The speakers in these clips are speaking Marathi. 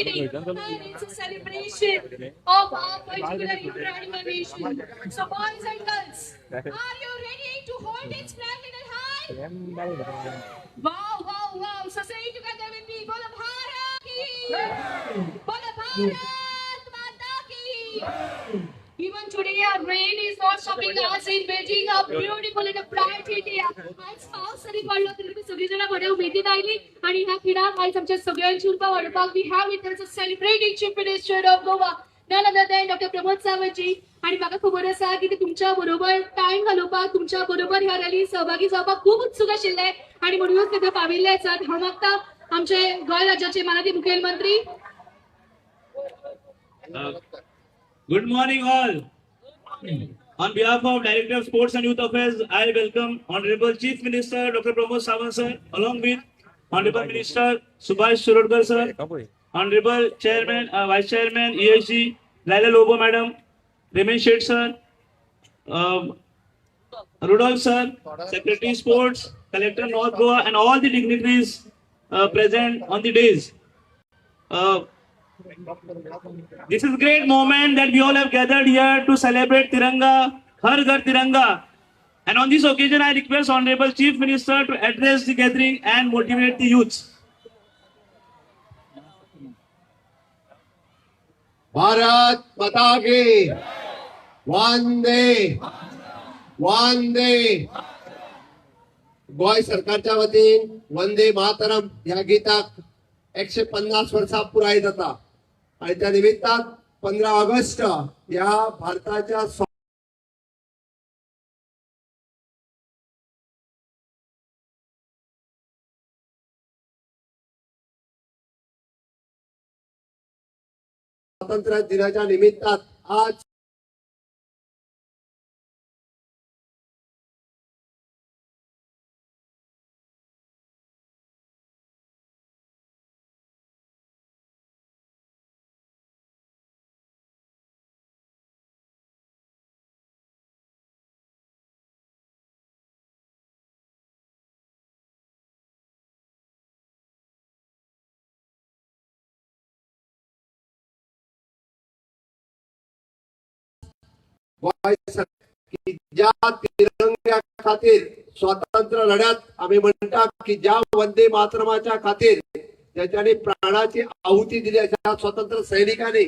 celebrating, and it's a celebration of our particular Uttarakhand nation. So, boys and girls, are you ready to hold its flag in high? Wow, wow, wow! So say it together with me. Bola Bharat ki, Bola Bharat Mata ki. Even today, our rain is not stopping us in building a beautiful and a bright India. आज पाऊस जरी पडला तरी तुम्ही सगळीजण मध्ये उमेदीत आली आणि ह्या क्रीडात आज आमच्या सगळ्यांची उर्बा वाढपाक we have with us a celebrating chief minister of Goa, none other than Dr. Pramod Sawantji. आणि मला खबर आसा की ते तुमच्या बरोबर टाइम घालोवपाक तुमच्या बरोबर ह्या रॅलीत सहभागी जावपाक खूप उत्सुक आशिल्ले आणि म्हणूनच ते पाविल्ले आसात. हांव मागता आमचे गोंय राज्याचे माननीय मुखेलमंत्री. Good morning all. On behalf of Director of Sports and Youth Affairs, I welcome Honorable Chief Minister Dr. Pramod Sawant sir, along with Honorable Minister Subhash Shirodkar sir, Honorable Chairman, Vice Chairman ESG, Laila Lobo Madam, Ramesh Shet sir, Rudolph sir, Secretary Sports, Collector North Goa, and all the dignitaries present on the days. This is a great moment that we all have gathered here to celebrate Tiranga, Har Ghar Tiranga. And on this occasion, I request Honorable Chief Minister to address the gathering and motivate the youths. Bharat माता की वंदे वंदे. गोय सरकारच्या वतीन वंदे मातरम या गीताक 150 वर्षा पुराय जाता आणि त्या निमित्तान 15 ऑगस्ट या भारताच्या स्वातंत्र्य दिनाच्या निमित्तान आज ज्या तिरंग्या खातीर स्वातंत्र्य लढ्यात आम्ही म्हणता की ज्या वंदे मातरमाच्या खातीर ज्याच्याने प्राणाची आहुती दिली अशा स्वतंत्र सैनिकांनी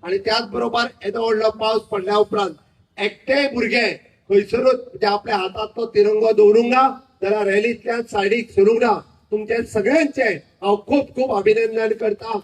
आणि त्याचबरोबर येदो व्हडलो पावस पडल्या उपरांत एकटे भुरगे खंयसरूच म्हणजे आपल्या हातात तो तिरंगो दवरूंक ना जाल्यार रॅलींतल्यान सायडीक सरूंक ना. तुमचे सगळ्यांचे हांव खूप खूप अभिनंदन करता.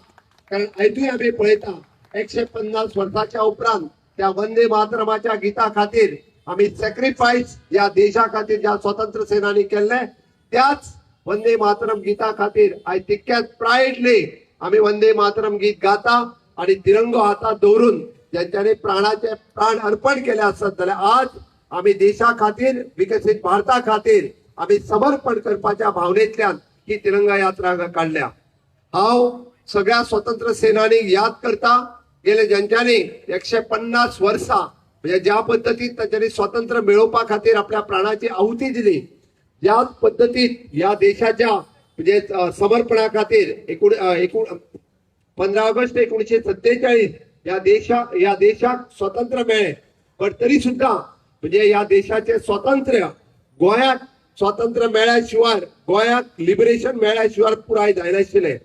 कारण आयजूय आम्ही पळयता 150 वर्षाच्या उपरांत त्या वंदे मातरमाच्या गीता खातीर आम्ही सॅक्रिफाईस या देशा खातीर ज्या स्वातंत्र्य सेनानी केले त्याच वंदे मातरम गीता खातीर आज तितक्याच प्रायडली आम्ही वंदे मातरम गीत गाता आणि तिरंगो हातात दवरून ज्यांच्यानी प्राण अर्पण केले असतात जाल्यार आज आम्ही देशा खातीर विकसित भारता खातीर आम्ही समर्पण करपाच्या भावनेंतल्यान ही तिरंगा यात्रा काढल्या. हांव सगळ्या स्वतंत्र सेनानीक याद करता गेले ज्यांच्यानी 150 वर्षा म्हणजे ज्या पद्धतीत त्यांनी स्वातंत्र्य मिळवपा खातीर आपल्या प्राणाची आहुती दिली ज्या पद्धतीत या देशाच्या म्हणजे समर्पणा खातीर 15 ऑगस्ट 1947 या देशाक स्वातंत्र्य मिळें. पण तरी सुद्धा म्हणजे या देशाचे स्वातंत्र्य गोंयाक स्वातंत्र्य मेळ्या शिवाय गोंयाक लिबरेशन मेळ्या शिवाय पुराय जायनाशिल्लें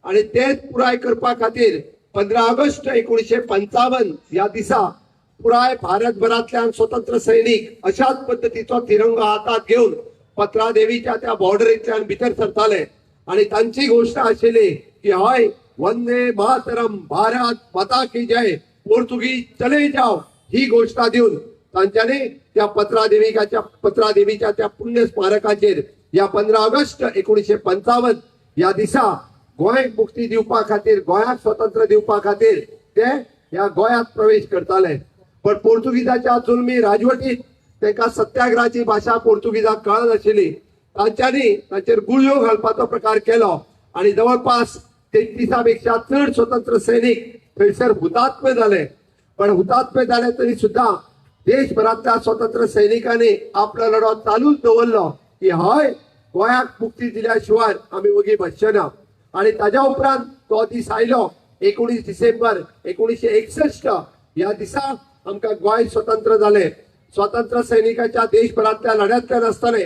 आणि तेच पुराय करपा खातीर 15 ऑगस्ट 1955 या दिसा पुराय भारतभरातल्यान स्वतंत्र सैनिक अशाच पद्धतीचो तिरंगा हातात घेऊन पत्रादेवीच्या त्या बॉर्डरींतल्यान भितर सरताले आणि तांची घोषणा आशिल्ली की हय वंदे मातरम भारत माता की जय पोर्तुगीज चले जाओ ही घोषणा दिवन तांच्यानी त्या पत्रादेवीच्या त्या पुण्य स्मारकाचेर या 15 ऑगस्ट 1955 या दिसा गोंयाक मुक्ती दिवपा खातीर गोंयाक स्वातंत्र्य दिवपा खातीर ते ह्या गोंयांत प्रवेश करताले. पण पोर्तुगीजाच्या जुलमी राजवटीत तांकां सत्याग्रहाची भाशा पोर्तुगीजाक कळनाशिल्ली. तांच्यांनी तांचेर गुळयो घालपाचो प्रकार केलो आणि जवळपास 33 पेक्षा चड स्वतंत्र सैनीक थंयसर हुतात्मे जाले. पण हुतात्मे जाले तरी सुद्धा देशभरातल्या स्वतंत्र सैनिकांनी आपलो लढो चालूच दवरलो की हय गोंयाक मुक्ती दिल्या शिवाय आमी वगी बसचे ना. आणि ताज्या उपरांत तो दीस आयलो 19 डिसेंबर 1961 या दिसा आमका गोय स्वतंत्र झाले. स्वतंत्र सैनिकाच्या देशभरातल्या लढ्यातल्या नसताना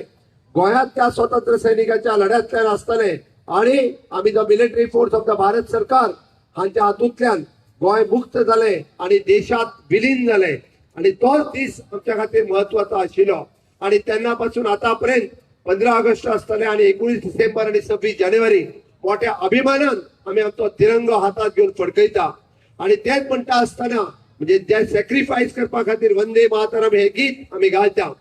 गोयातल्या स्वतंत्र सैनिकाच्या लढ्यातल्या नसताना आणि आम्ही the military force of the Bharat सरकार हांच्या हातूंतल्यान गोय मुक्त झाले आणि देशात विलीन झाले आणि तोच दीस आमच्या खातीर महत्वाचो आशिल्लो. आणि तेन्नापासून आतापर्यंत 15 ऑगस्ट असतले आणि 19 डिसेंबर आणि 26 जानेवारी मोठ्या अभिमानान आम्ही आमचो तिरंगो हातात घेऊन फडकयता. आणि तेच म्हणटा असताना म्हणजे ते सॅक्रिफायस करपा खातीर वंदे मातरम हे गीत आम्ही घालता.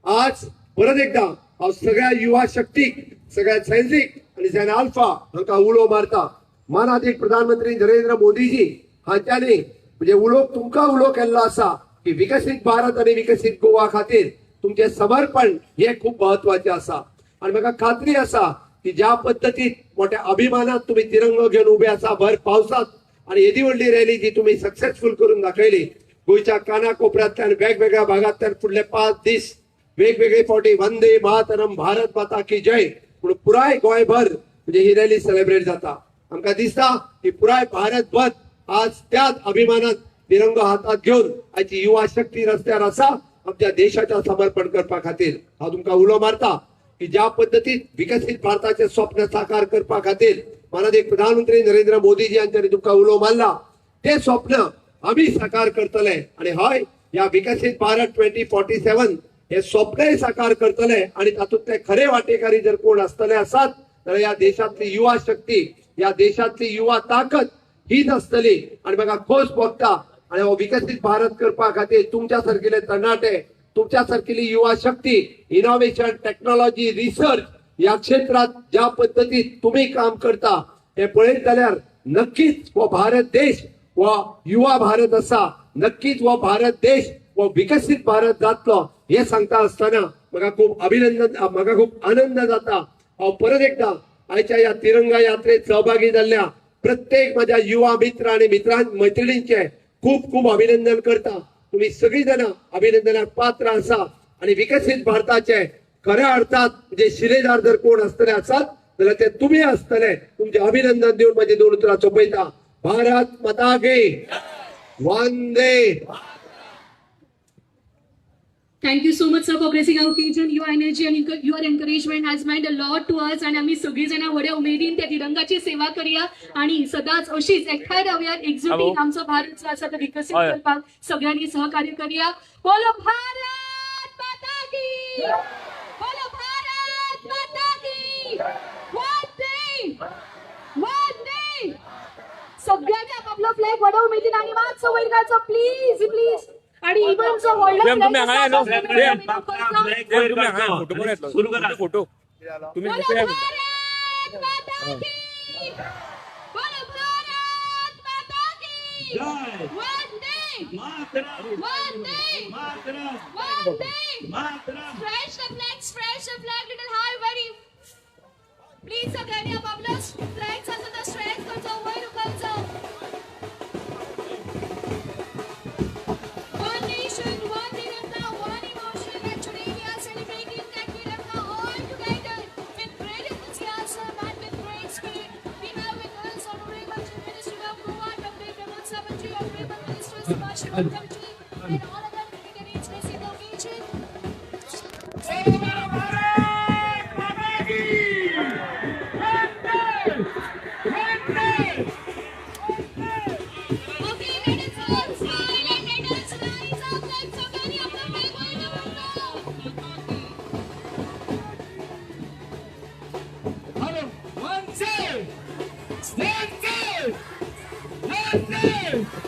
आज परत एकदा हांव सगळ्या युवा शक्तीक, सगळ्या सैनिक आणि सेना अल्फा हांकां उलो मारता. माननीय प्रधानमंत्री नरेंद्र मोदीजी हांच्यानी म्हणजे तुमकां उलो केल्लो आसा की विकसित भारत आणि विकसित गोवा खातीर तुमचे समर्पण हे खूप महत्वाचे आसा. आणि म्हाका खात्री आसा की ज्या पद्धतीत मोठ्या अभिमानात तुम्ही तिरंगो घेऊन उभे आसा भर पावसात आणि येदी व्हडली रॅली जी तुम्ही सक्सेसफुल करून दाखयली. गोयच्या कानाकोपऱ्यातल्यान वेगवेगळ्या भागांतल्यान फुडले 5 दीस वेगवेगळे फावटी वंदे मातरम भारत माता की जय म्हणून पुराय गोंयभर म्हणजे ही रॅली सेलिब्रेट जाता. आमकां दिसता की पुराय भारतभर आज त्याच अभिमानात तिरंगो हातात घेऊन आजची युवा शक्ती रस्त्यार आसा आमच्या देशाच्या समर्पण करपा खातीर. हांव तुमकां उलो मारता की ज्या पद्धतीत विकसित भारताचे स्वप्न साकार करपा खातीर माननीय प्रधानमंत्री नरेंद्र मोदीजी यांच्यानी तुमकां उलो मारला ते स्वप्न आम्ही साकार करतले. आणि हय या विकसित भारत 2047 हे स्वप्नय साकार करतले आणि तातूंतले खरे वाटेकारी जर कोण असतले आसात तर या देशातली युवा शक्ती, या देशातली युवा ताकद हीच असतली. आणि म्हाका खोस भोगता आणि हो विकसित भारत करपा खातीर तुमच्या सारकिले तरणाटे, तुमच्या सारकिली युवा शक्ती इनोव्हेशन, टेक्नॉलॉजी, रिसर्च या क्षेत्रात ज्या पद्धतीत तुम्ही काम करता हे पळयत जाल्यार नक्कीच हो भारत देश व युवा भारत असा, नक्कीच व भारत देश व विकसित भारत जातलो हे सांगता असताना म्हाका खूप आनंद जाता. हांव परत एकदा आयच्या या तिरंगा यात्रेत सहभागी जाल्ल्या प्रत्येक माझ्या युवा मित्र आणि मैत्रिणींचे खूप खूप अभिनंदन करता. तुम्ही सगळी जण अभिनंदनाक पात्र आसा आणि विकसित भारताचे खऱ्या अर्थात म्हणजे शिलेदार जर कोण असतले आसात जाल्यार ते तुम्ही असतले. तुमचे अभिनंदन देऊन माझे 2 उतरां सोंपयता. भारत माता की Vande. Thank you so much, sir, for gracing our occasion. Your energy and your encouragement has meant a lot to us. आणि आम्ही सगळी जण व्हड्या उमेदीन त्या तिरंगाची सेवा करूया आणि सदांच अशीच एकठांय रावया. एक्झिक्युटिव्ह आमचा भारत जो आसा तो विकसित करपाक सगळ्यांनी सहकार्य करूया. बोलो भारत माता की, बोलो भारत माता की वंदे वंदे. सगळ्यांनी आपापलो फ्लॅग व्हड्या उमेदीन आणि मातसो वयर घालचो प्लीज प्लीज. आणि इवन जो वर्ल्ड सुरू करा फोटो तुम्ही भारत माता की, बोलो भारत माता की जय Vande Mataram Vande Mataram Vande. Mataram. Stretch the flag little high, very. Please सगळ्यांनी आपापलं फ्लॅग असं तर स्ट्रेच करतो, वयर उखलचो. One nation, one Tiranga, one emotion, and today we are celebrating that Tiranga all together with great enthusiasm and with great spirit. We have with us Honorable Chief Minister of Goa, Dr. Pramod Sabanji, Honorable Minister Subhash Chandra Bosu, and all other dignitaries gracing the occasion. Okay, let us all smile and let us rise up like सगळ्यांनी आपला flag वर उचलतो. One, two, one, two, one, two.